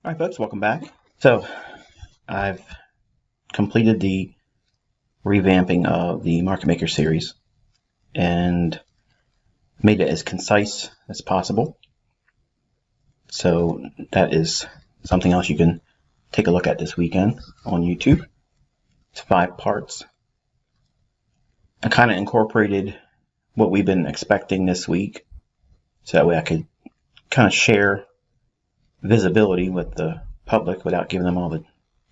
All right, folks, welcome back. So I've completed the revamping of the Market Maker series and made it as concise as possible. So that is something else you can take a look at this weekend on YouTube. It's 5 parts. I kind of incorporated what we've been expecting this week so that way I could kind of share visibility with the public without giving them all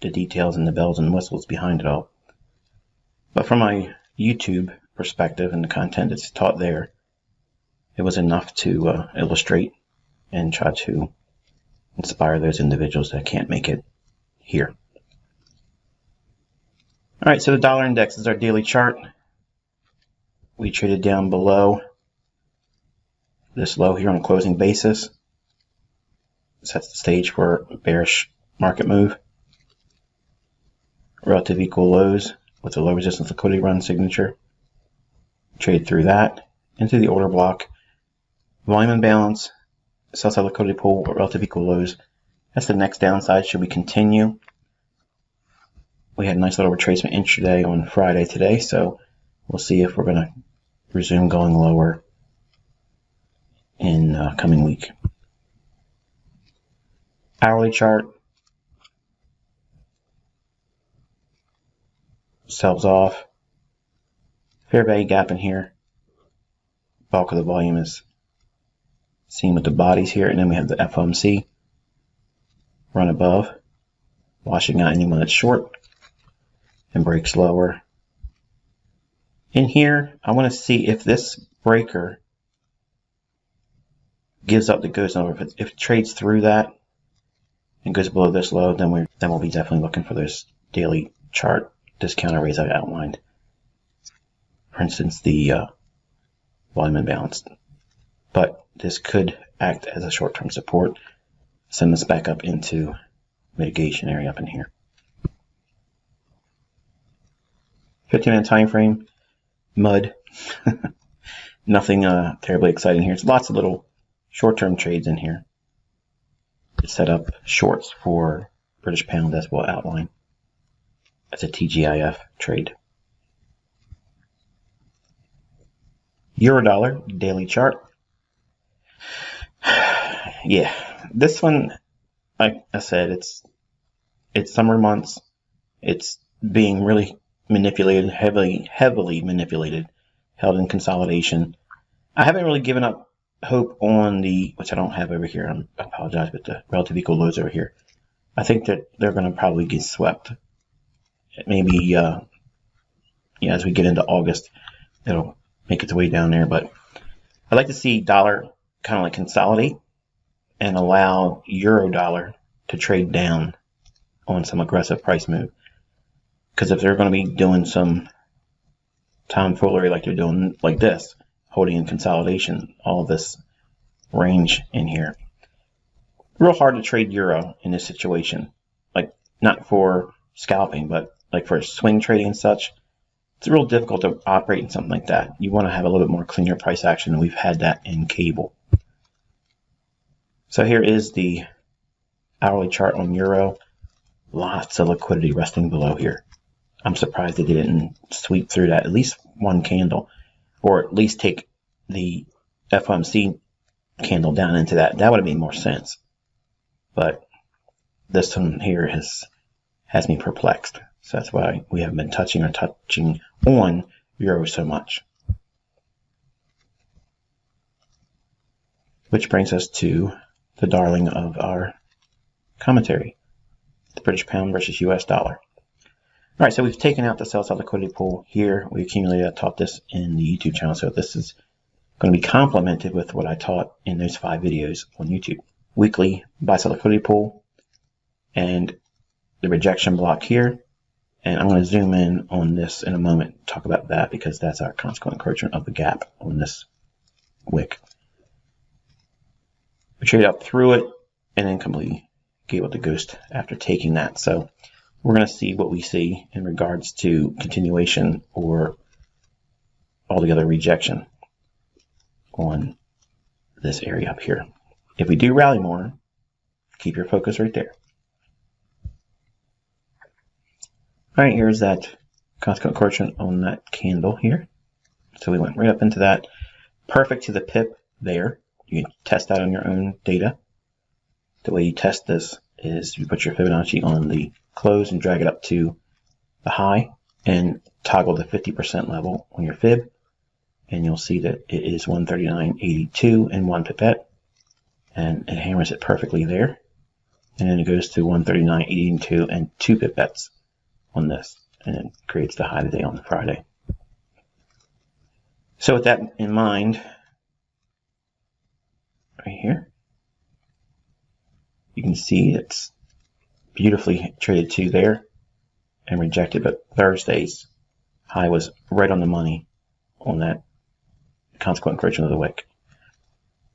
the details and the bells and whistles behind it all. But from my YouTube perspective and the content that's taught there, it was enough to illustrate and try to inspire those individuals that can't make it here. All right, so the dollar index is our daily chart. We traded down below this low here on a closing basis. Sets the stage for a bearish market move. Relative equal lows with a low resistance liquidity run signature. Trade through that into the order block. Volume imbalance, sell side liquidity pool, relative equal lows. That's the next downside should we continue. We had a nice little retracement intraday on Friday today, so we'll see if we're going to resume going lower in coming week. Hourly chart sells off. Fair value gap in here. Bulk of the volume is seen with the bodies here, and then we have the FOMC run above, washing out anyone that's short and breaks lower. In here, I want to see if this breaker gives up the goods number. If it trades through that and goes below this low, then we'll be definitely looking for those daily chart discount arrays I outlined. For instance, the volume imbalance. But this could act as a short-term support. Send this back up into mitigation area up in here. 15-minute time frame, mud. Nothing terribly exciting here. It's lots of little short-term trades in here. It's set up shorts for British pound, as we'll outline. That's a TGIF trade. Euro dollar daily chart. Yeah, this one, like I said, it's summer months. It's being really manipulated, heavily manipulated, held in consolidation. I haven't really given up hope on which I don't have over here. I apologize, but the relative equal lows over here. I think that they're going to probably get swept. Maybe, as we get into August, it'll make its way down there. But I'd like to see dollar kind of like consolidate and allow euro dollar to trade down on some aggressive price move. Because if they're going to be doing some tomfoolery like they're doing like this, holding in consolidation, all this range in here, real hard to trade euro in this situation. Like, not for scalping, but like for swing trading and such. It's real difficult to operate in something like that. You want to have a little bit more cleaner price action, and we've had that in cable. So here is the hourly chart on euro. Lots of liquidity resting below here. I'm surprised that they didn't sweep through that, at least one candle, or at least take the FOMC candle down into that. That would have made more sense. But this one here has me perplexed. So that's why we haven't been touching on euro so much. Which brings us to the darling of our commentary, the British pound versus US dollar. All right, so we've taken out the sell side liquidity pool here. We accumulated, I taught this in the YouTube channel, so this is going to be complemented with what I taught in those 5 videos on YouTube. Weekly buy side liquidity pool and the rejection block here. And I'm going to zoom in on this in a moment, talk about that, because that's our consequent encroachment of the gap on this wick. We traded up through it and then completely gave up the ghost after taking that. So we're going to see what we see in regards to continuation or altogether rejection on this area up here. If we do rally more, Keep your focus right there. All right, here's that consequent correction on that candle here. So we went right up into that. Perfect to the pip there. You can test that on your own data. The way you test this is you put your Fibonacci on the close and drag it up to the high and toggle the 50% level on your fib. And you'll see that it is 139.82 and 1 pipette. And it hammers it perfectly there. And then it goes to 139.82 and 2 pipettes on this, and it creates the high today on the Friday. So with that in mind, right here, you can see it's beautifully traded to there and rejected, but Thursday's high was right on the money on that consequent correction of the wick.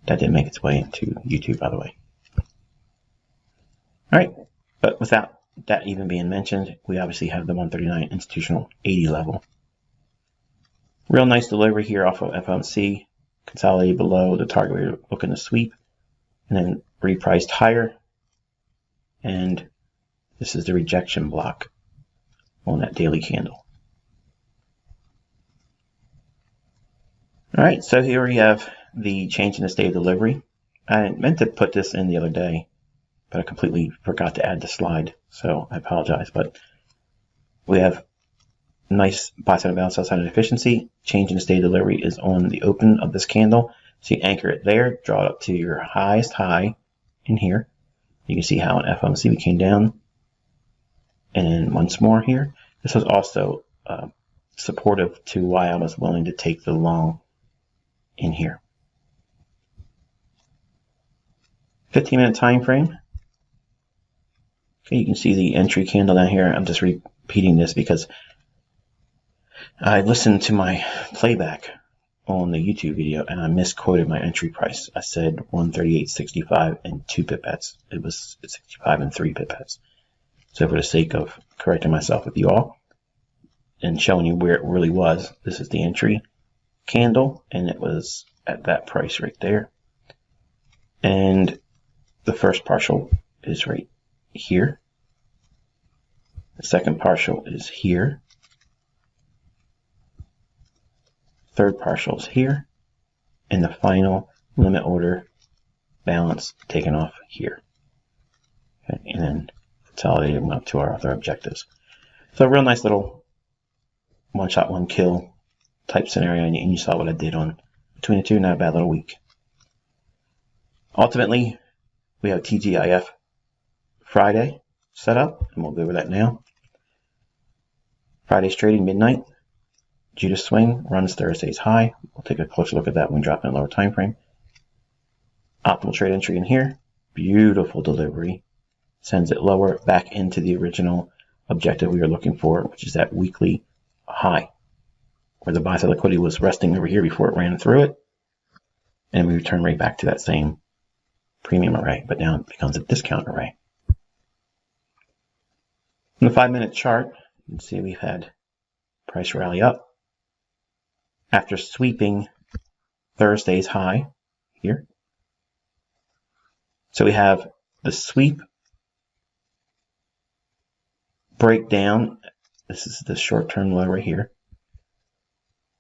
That didn't make its way into YouTube, by the way. All right, but without that even being mentioned, we obviously have the 139 institutional 80 level. Real nice delivery here off of FOMC, consolidated below the target we were looking to sweep, and then repriced higher. And this is the rejection block on that daily candle. All right, so here we have the change in the state of delivery. I meant to put this in the other day, but I completely forgot to add the slide, so I apologize. But we have nice buy side and balance, sell side inefficiency. Change in the state of delivery is on the open of this candle. So you anchor it there, draw it up to your highest high in here. You can see how in FOMC we came down. And then once more here. This was also supportive to why I was willing to take the long in here. 15-minute time frame. Okay, you can see the entry candle down here. I'm just repeating this because I listened to my playback on the YouTube video and I misquoted my entry price. I said 138.65 and 2 pipettes. It was 65 and 3 pipettes. So for the sake of correcting myself with you all and showing you where it really was, this is the entry candle and it was at that price right there. And the first partial is right here. The second partial is here. Third partial is here. And the final limit order balance taken off here. Okay, and then consolidating up to our other objectives. So a real nice little one shot, one kill type scenario, and you saw what I did on between the two, not a bad little week. Ultimately, we have TGIF Friday set up, and we'll go over that now. Friday's trading midnight. Judas swing runs Thursday's high. We'll take a closer look at that when dropping a lower time frame. Optimal trade entry in here. Beautiful delivery. Sends it lower back into the original objective we were looking for, which is that weekly high, where the buy side liquidity was resting over here before it ran through it. And we return right back to that same premium array, but now it becomes a discount array. In the 5-minute chart, you can see we've had price rally up after sweeping Thursday's high here. So we have the sweep breakdown. This is the short-term low right here.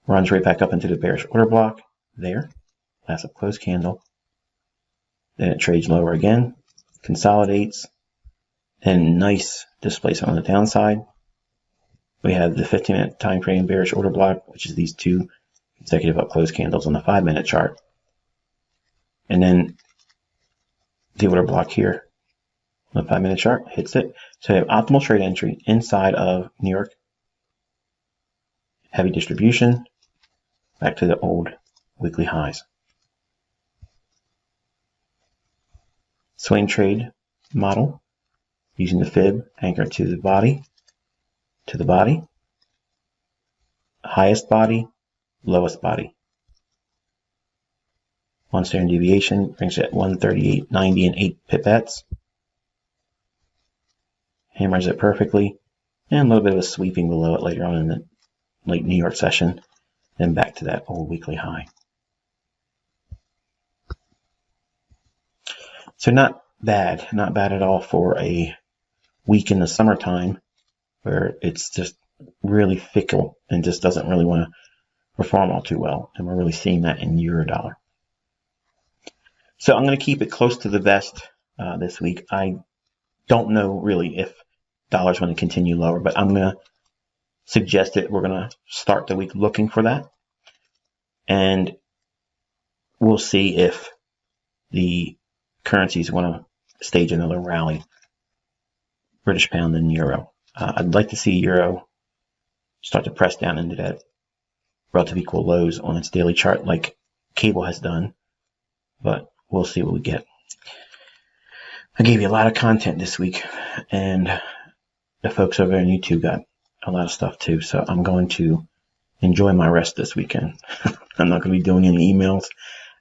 Runs right back up into the bearish order block there. Last up close candle. Then it trades lower again, consolidates, and nice displacement on the downside. We have the 15-minute time frame bearish order block, which is these two consecutive up close candles on the 5-minute chart. And then the order block here on the 5-minute chart hits it. So we have optimal trade entry inside of New York. Heavy distribution back to the old weekly highs. Swing trade model using the fib anchor to the body, highest body, lowest body. One standard deviation brings it at 138.90 and 8 pipettes. Hammers it perfectly, and a little bit of a sweeping below it later on in the late New York session, then back to that old weekly high. So not bad, not bad at all for a week in the summertime where it's just really fickle and just doesn't really want to perform all too well. And we're really seeing that in Eurodollar. So I'm going to keep it close to the vest this week. I don't know really if dollar's going to continue lower, but I'm going to suggest that we're going to start the week looking for that. And we'll see if the currencies want to stage another rally, British pound and euro. I'd like to see euro start to press down into that relative equal lows on its daily chart like cable has done, but we'll see what we get. I gave you a lot of content this week, and the folks over on YouTube got a lot of stuff too, so I'm going to enjoy my rest this weekend. I'm not going to be doing any emails.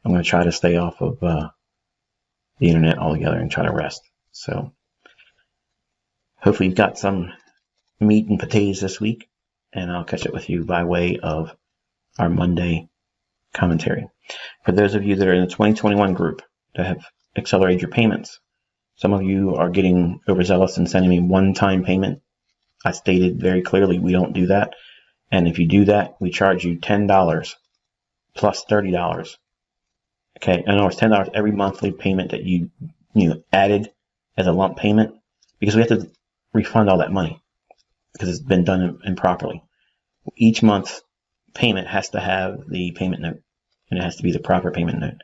I'm going to try to stay off of the internet altogether and try to rest. So hopefully you've got some meat and potatoes this week, and I'll catch up with you by way of our Monday commentary. For those of you that are in the 2021 group that have accelerated your payments, some of you are getting overzealous and sending me one-time payment. I stated very clearly we don't do that. And if you do that, we charge you $10 plus $30. Okay, I know it's $10 every monthly payment that you added as a lump payment, because we have to refund all that money because it's been done improperly. Each month's payment has to have the payment note, and it has to be the proper payment note.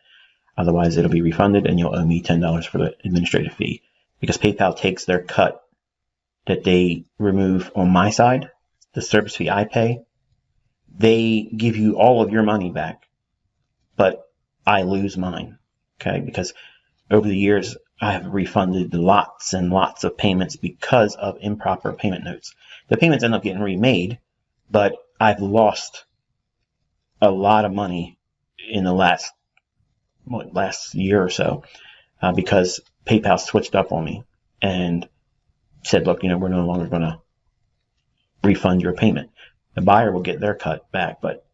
Otherwise, it'll be refunded, and you'll owe me $10 for the administrative fee, because PayPal takes their cut that they remove on my side, the service fee I pay. They give you all of your money back, but I lose mine, okay? Because over the years, I have refunded lots and lots of payments because of improper payment notes. The payments end up getting remade, but I've lost a lot of money in the last year or so because PayPal switched up on me and said, look, we're no longer going to refund your payment. The buyer will get their cut back, but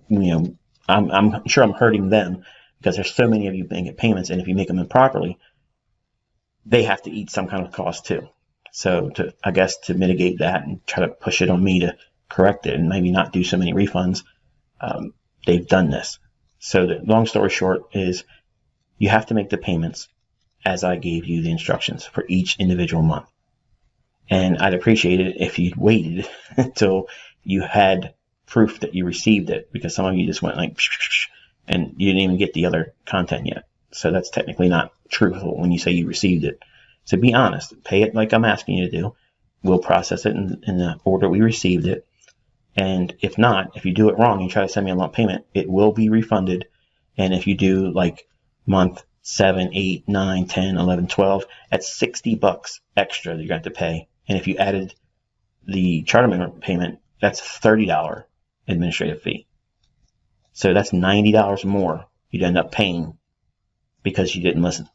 I'm sure I'm hurting them because there's so many of you making payments, and if you make them improperly, they have to eat some kind of cost too. So I guess to mitigate that and try to push it on me to correct it and maybe not do so many refunds, they've done this. So the long story short is you have to make the payments as I gave you the instructions for each individual month. And I'd appreciate it if you'd waited until you had proof that you received it, because some of you just went like, and you didn't even get the other content yet. So that's technically not truthful when you say you received it. So be honest. Pay it like I'm asking you to do. We'll process it in the order we received it. And if not, if you do it wrong, you try to send me a lump payment, it will be refunded. And if you do like month 7, 8, 9, 10, 11, 12, that's $60 extra that you're going to have to pay. And if you added the charter member payment, that's a $30 administrative fee. So that's $90 more you'd end up paying because you didn't listen.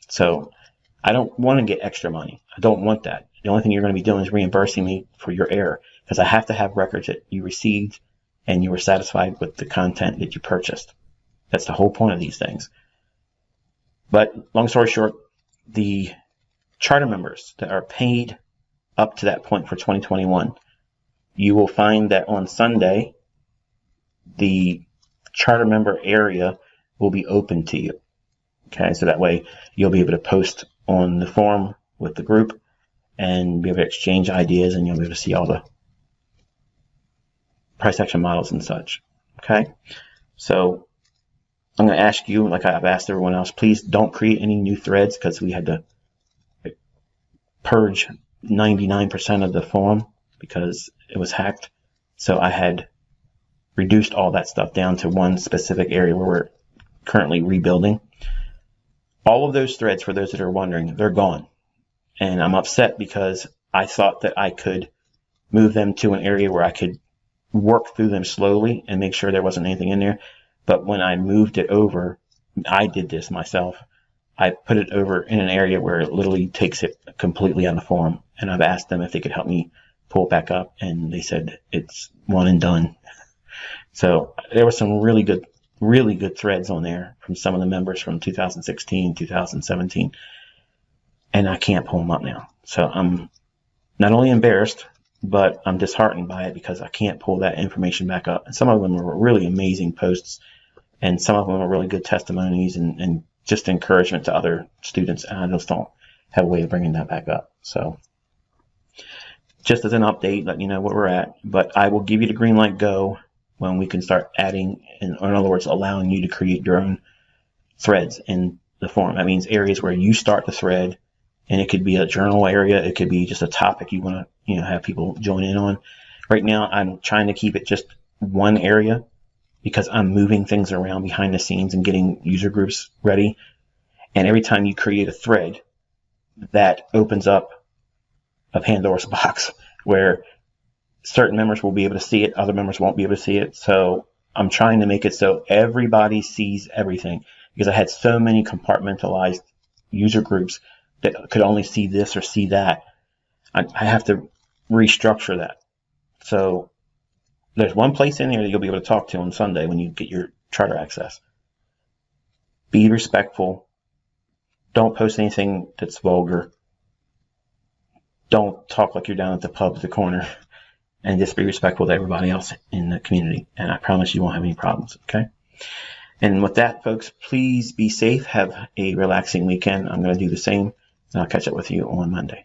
So I don't want to get extra money. I don't want that. The only thing you're going to be doing is reimbursing me for your error, because I have to have records that you received and you were satisfied with the content that you purchased. That's the whole point of these things. But long story short, the charter members that are paid up to that point for 2021, you will find that on Sunday, the charter member area will be open to you. Okay, so that way you'll be able to post on the forum with the group and be able to exchange ideas, and you'll be able to see all the price action models and such. Okay, so I'm going to ask you, like I've asked everyone else, please don't create any new threads, because we had to purge 99% of the forum because it was hacked. So I had reduced all that stuff down to one specific area where we're currently rebuilding. All of those threads, for those that are wondering, they're gone. And I'm upset because I thought that I could move them to an area where I could work through them slowly and make sure there wasn't anything in there. But when I moved it over, I did this myself. I put it over in an area where it literally takes it completely on the forum. And I've asked them if they could help me pull it back up, and they said it's one and done. So there were some really good threads on there from some of the members from 2016, 2017. and I can't pull them up now. So I'm not only embarrassed, but I'm disheartened by it because I can't pull that information back up. And some of them are really amazing posts, and some of them are really good testimonies and just encouragement to other students. And I just don't have a way of bringing that back up. So just as an update, let you know where we're at. But I will give you the green light go when we can start adding, in other words, allowing you to create your own threads in the forum. That means areas where you start the thread, and it could be a journal area. It could be just a topic you want to have people join in on. Right now, I'm trying to keep it just one area because I'm moving things around behind the scenes and getting user groups ready. And every time you create a thread, that opens up a Pandora's box where certain members will be able to see it, other members won't be able to see it. So I'm trying to make it so everybody sees everything, because I had so many compartmentalized user groups that could only see this or see that. I have to restructure that. So there's one place in there that you'll be able to talk to on Sunday when you get your charter access. Be respectful. Don't post anything that's vulgar. Don't talk like you're down at the pub at the corner. And just be respectful to everybody else in the community. And I promise you won't have any problems, okay? And with that, folks, please be safe. Have a relaxing weekend. I'm going to do the same. And I'll catch up with you on Monday.